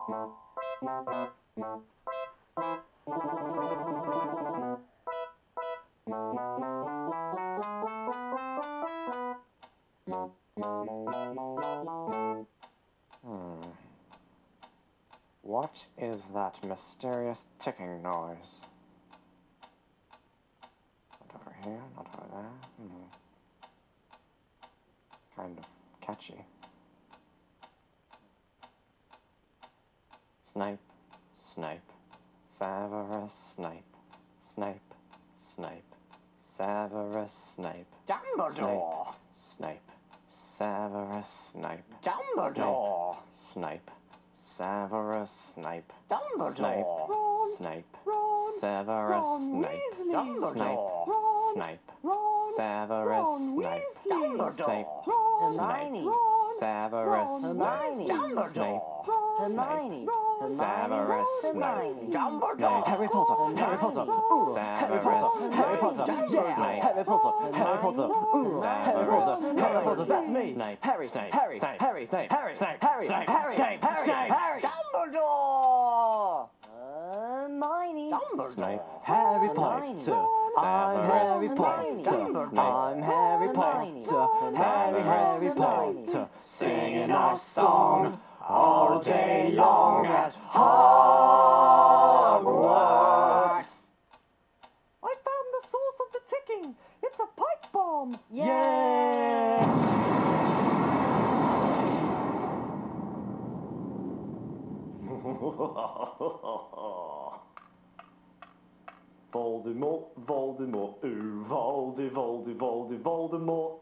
What is that mysterious ticking noise? Not over here, not over there. Kind of catchy. Snape, Snape, Severus Snape, Snape, Snape, Severus Snape, Dumbledore! Snape, Severus Snape, Dumbledore! Snape, Severus Snape, Dumbledore! Snape, Ron, Severus Ron Snape, Weasley. Dumbledore, Ron, Snape, Ron, Severus Ron Snape, Weasley. Snape, Ron, Hermione, Ron, Severus Ron Snape, Weasley. Snape, Hermione, Severus Hermione, Snape, Dumbledore, Harry Potter, Harry Potter, Harry Potter, Harry Potter, Snape, Harry Potter, Harry Potter, Harry Potter, Harry Potter, that's me, Snape, Harry, Snape, Harry, Snape, Harry, Snape, Harry, Snape, Harry, Snape, Harry, Snape, Harry, Snape, Dumbledore, Hermione, Snape, Harry Potter, I'm Harry Potter, I'm Harry Potter, Harry Potter, singing our song all day long at Hogwarts. I found the source of the ticking. It's a pipe bomb. Yeah. Voldemort, Voldemort, ooh, Voldy, Voldy, Voldy, Voldemort.